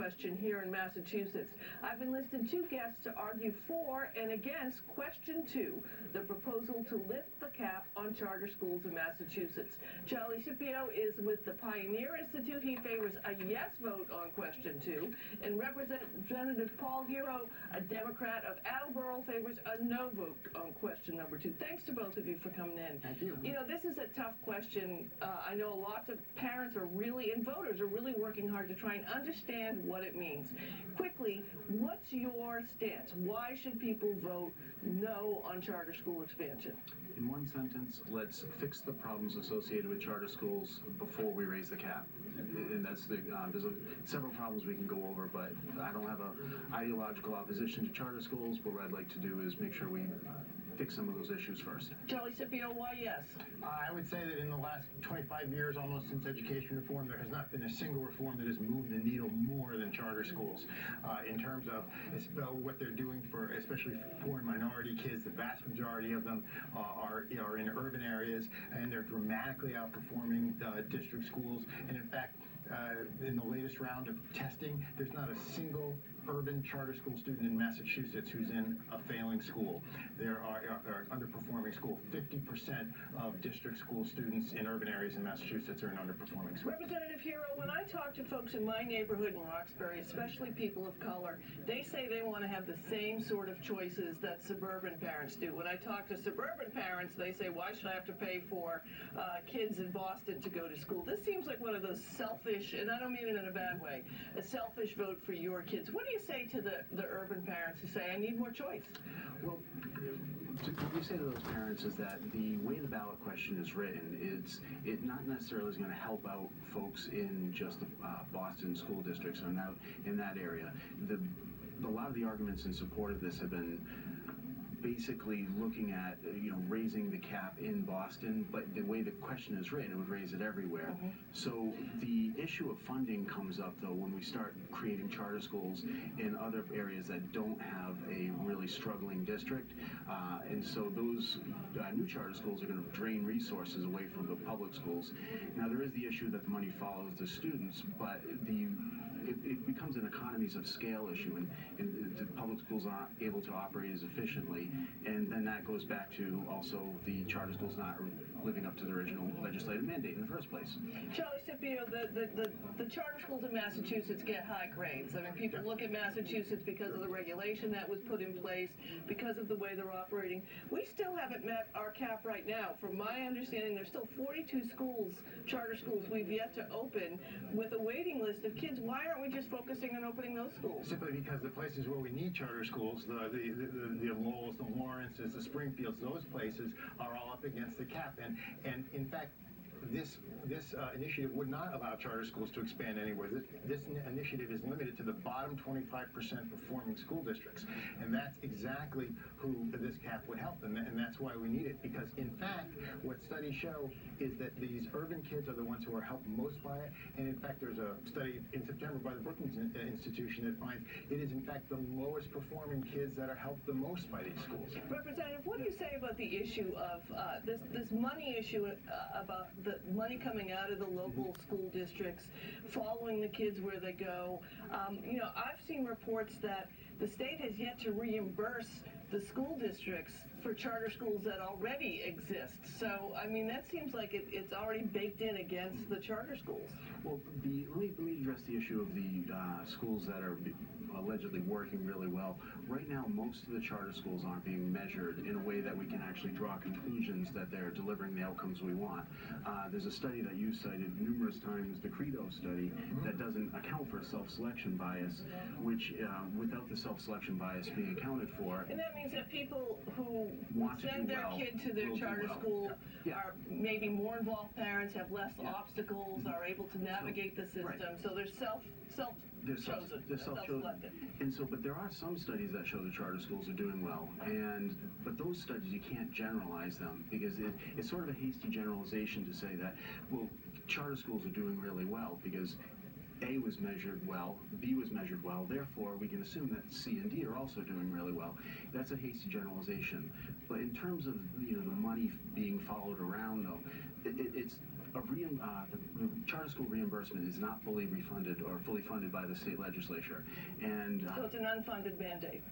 question here in Massachusetts. I've enlisted two guests to argue for and against question 2, the proposal to lift the cap on charter schools in Massachusetts. Charlie Chieppo is with the Pioneer Institute. He favors a yes vote on question 2, and Representative Paul Heroux, a Democrat of Attleboro, favors a no vote on question number 2. Thanks to both of you for coming in. Thank you. You know, this is a tough question. I know lots of parents are really, and voters are really working hard to try and understand what it means. Quickly, what's your stance? Why should people vote no on charter school expansion? In one sentence, let's fix the problems associated with charter schools before we raise the cap. And that's the, there's several problems we can go over, but I don't have an ideological opposition to charter schools, but what I'd like to do is make sure we fix some of those issues first. Charlie Chieppo, why yes? I would say that in the last 25 years, almost since education reform, there has not been a single reform that has moved the needle more than charter schools in terms of what they're doing for, especially for poor and minority kids. The vast majority of them are in urban areas, and they're dramatically outperforming district schools. And in fact, in the latest round of testing, there's not a single urban charter school student in Massachusetts who's in a failing school. There are underperforming school. 50% of district school students in urban areas in Massachusetts are in underperforming schools. Representative Heroux, when I talk to folks in my neighborhood in Roxbury, especially people of color, they say they want to have the same sort of choices that suburban parents do. When I talk to suburban parents, they say, why should I have to pay for kids in Boston to go to school? This seems like one of those selfish, and I don't mean it in a bad way, a selfish vote for your kids. What do you say to the urban parents who say, I need more choice? Well, what we say to those parents is that the way the ballot question is written, it not necessarily is going to help out folks in just the Boston school districts or in that area. A lot of the arguments in support of this have been basically looking at, raising the cap in Boston, but the way the question is written, it would raise it everywhere. Mm-hmm. So the issue of funding comes up, though, when we start creating charter schools in other areas that don't have a really struggling district. And so those new charter schools are going to drain resources away from the public schools. Now, there is the issue that the money follows the students, but it becomes an economies of scale issue, and the public schools aren't able to operate as efficiently, and then that goes back to also the charter schools not living up to the original legislative mandate in the first place. Charlie Chieppo, the charter schools in Massachusetts get high grades. I mean, people look at Massachusetts because of the regulation that was put in place, because of the way they're operating. We still haven't met our cap right now. From my understanding, there's still 42 schools, charter schools, we've yet to open with a waiting list of kids. Why aren't we just focusing on opening those schools? Simply because the places where we need charter schools, the Lowells, the Lawrences, the Springfields, those places are all up against the cap. And in fact, this initiative would not allow charter schools to expand anywhere. This initiative is limited to the bottom 25% performing school districts, and that's exactly who this cap would help, and that's why we need it, because in fact, what studies show is that these urban kids are the ones who are helped most by it, and in fact, there's a study in September by the Brookings Institution that finds it is in fact the lowest performing kids that are helped the most by these schools. Representative, what do you say about the issue of this money issue about the money coming out of the local school districts, following the kids where they go? I've seen reports that the state has yet to reimburse the school districts for charter schools that already exist. So, I mean, that seems like it's already baked in against the charter schools. Well, let me address the issue of the schools that are allegedly working really well. Right now, most of the charter schools aren't being measured in a way that we can actually draw conclusions that they're delivering the outcomes we want. There's a study that you cited numerous times, the Credo study, that doesn't account for self-selection bias, which without the self-selection bias being accounted for. And that means that people who want send their kid to their charter school are maybe more involved parents, have less obstacles, are able to navigate the system. Right. So they're self-selected. And so, but there are some studies that show the charter schools are doing well, but those studies, you can't generalize them, because it's sort of a hasty generalization to say that, well, charter schools are doing really well because A was measured well, B was measured well, therefore we can assume that C and D are also doing really well. That's a hasty generalization. But in terms of the money being followed around, though, it's the charter school reimbursement is not fully refunded or fully funded by the state legislature, and So it's an unfunded mandate.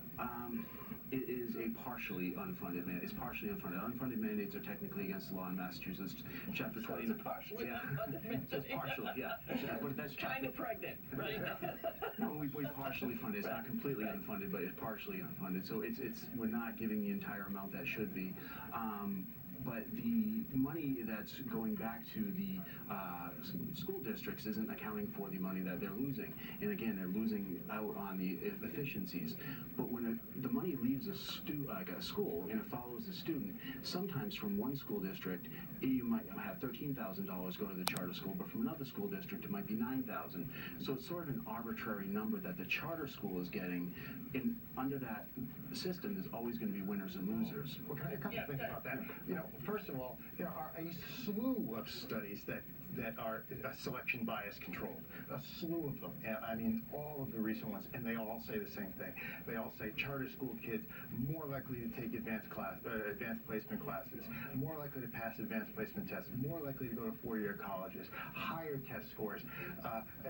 it is a partially unfunded mandate. It's partially unfunded. Unfunded mandates are technically against the law in Massachusetts, Chapter 20. So it's a partially unfunded mandate. So it's partially, yeah. But that's Kind of pregnant, right? No, we partially fund it. It's not completely unfunded, but it's partially unfunded. So we're not giving the entire amount that should be. But the money that's going back to the school districts isn't accounting for the money that they're losing. And again, they're losing out on the efficiencies. But when the money leaves a school and it follows the student, sometimes from one school district, you might have $13,000 go to the charter school, but from another school district, it might be $9,000. So it's sort of an arbitrary number that the charter school is getting. And under that system, there's always going to be winners and losers. Well, can I come and think about that? You know, first of all, there are a slew of studies that are selection bias controlled. A slew of them. And, I mean, all of the recent ones, and they all say the same thing. They all say charter school kids more likely to take advanced placement classes, more likely to pass advanced placement tests, more likely to go to four-year colleges, higher test scores.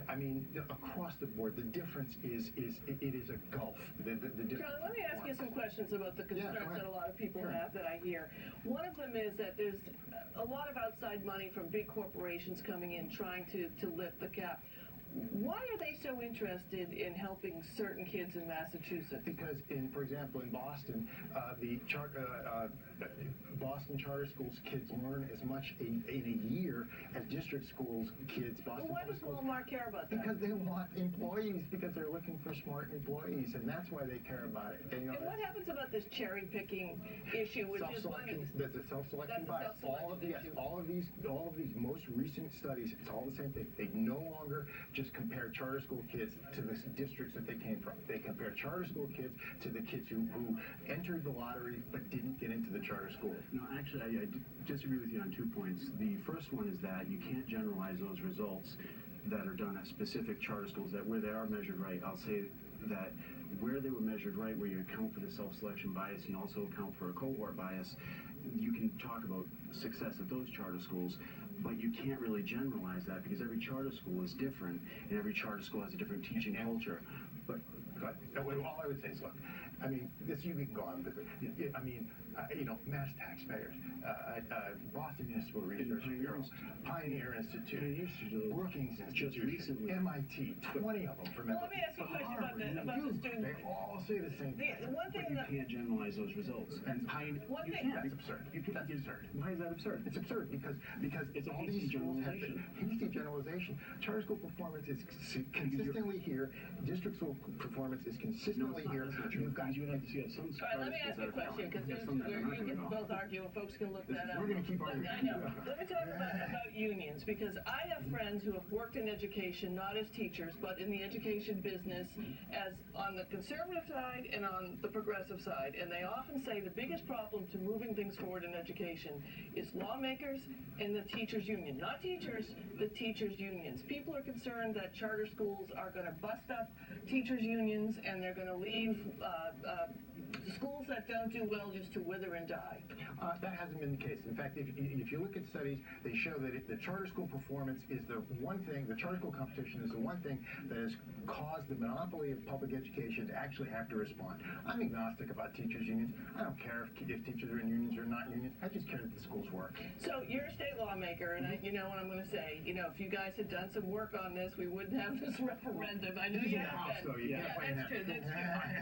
I mean, across the board, the difference is a gulf. The difference. Charlie, let me ask you some questions about the concerns that a lot of people have that I hear. One of them is that there's a lot of outside money from big corporations coming in trying to lift the cap. Why are they so interested in helping certain kids in Massachusetts? Because, for example, in Boston, Boston charter schools kids learn as much in a year as district schools kids. Well, why does Walmart care about that? Because they want employees, because they're looking for smart employees, and that's why they care about it. And what happens about this cherry picking issue, which is there's a self-selection bias. All of these most recent studies, it's all the same thing. They no longer just compare charter school kids to the districts that they came from. They compare charter school kids to the kids who entered the lottery but didn't get into the charter school. No, actually, I disagree with you on 2 points. The first one is that you can't generalize those results that are done at specific charter schools, that where they are measured right. I'll say that where they were measured right, where you account for the self-selection bias and also account for a cohort bias, you can talk about success at those charter schools, but you can't really generalize that because every charter school is different and every charter school has a different teaching culture. But all I would say is, look, I mean, this you can go on, but I mean, Mass taxpayers, Boston Municipal Research Bureau, Pioneer Institute, Brookings Institute, MIT, 20 of them for Well, let me ask you a question about the student. They all say the same thing. One thing you can't generalize those results. And that's absurd. That's absurd. Why is that absurd? It's absurd because it's a all hasty these schools have generalization. hasty generalization. Charter school performance is consistently here. District school performance is consistently here. You've got to see some. All right, let me ask you a question because we can both argue and folks can look that up. We're going to keep arguing. I know. Let me talk about unions because I have friends who have worked in education, not as teachers, but in the education business as on the conservative side and on the progressive side. And they often say the biggest problem to moving things forward in education is lawmakers and the teachers union. Not teachers, the teachers unions. People are concerned that charter schools are going to bust up teachers unions and they're going to leave schools that don't do well just to wither and die. That hasn't been the case. In fact, if you look at studies, they show that the charter school performance is the one thing, the charter school competition is the one thing that has caused the monopoly of public education to actually have to respond. I'm agnostic about teachers' unions. I don't care if teachers are in unions or not unions. I just care that the schools work. So you're a state lawmaker, and you know what I'm going to say. You know, if you guys had done some work on this, we wouldn't have this referendum. I know you have been. That's true.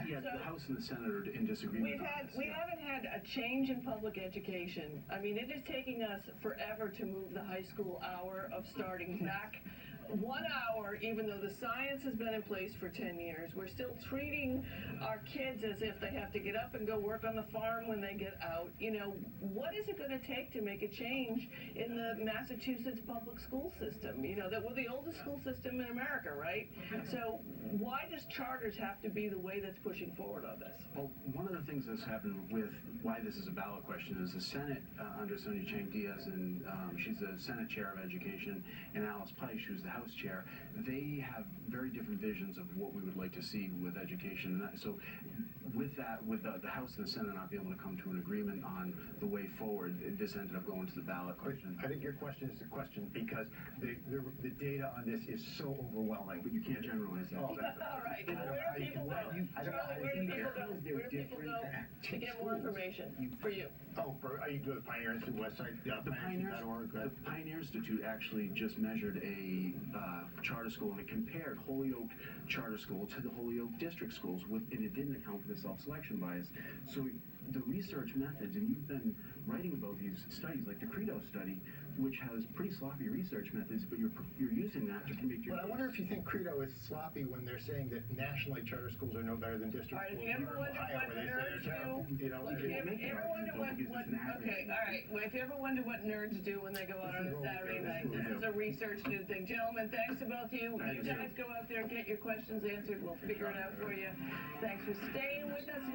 Yeah, the House and the Senate are in disagreement. We haven't had a change in public education. I mean, it is taking us forever to move the high school hour of starting back 1 hour, even though the science has been in place for 10 years. We're still treating our kids as if they have to get up and go work on the farm when they get out. You know, what is it going to take to make a change in the Massachusetts public school system? You know, that we're the oldest school system in America, right? So why does charters have to be the way that's pushing forward on this? Well, one of the things that's happened with why this is a ballot question is the Senate under Sonia Chang Diaz, and she's the Senate Chair of Education, and Alice Pike, who's the House Chair. They have very different visions of what we would like to see with education. And so with that, with the House and the Senate not being able to come to an agreement on the way forward, this ended up going to the ballot question. I think your question is the question because the data on this is so overwhelming. But you can't generalize that. Oh, that's All right. Where do people go? Charlie, where do people go? Where do people go to get more information for you? Oh, you go to the Pioneer Institute website, The Pioneer Institute actually just measured a charter school, and it compared Holyoke Charter School to the Holyoke District Schools, and it didn't account for the self-selection bias. So the research methods, and you've been writing about these studies, like the Credo study, which has pretty sloppy research methods, but you're using that to make your But I wonder if you think Credo is sloppy when they're saying that nationally charter schools are no better than district All right, if schools you ever in wonder Ohio what where they say they're nerds terrible. do, You know, if you ever wonder okay, all right. Well, if you ever wonder what nerds do when they go out on a Saturday night, this is a research new thing. Gentlemen, thanks to both of you. You guys go out there and get your questions answered. We'll figure it out for you. Thanks for staying with us.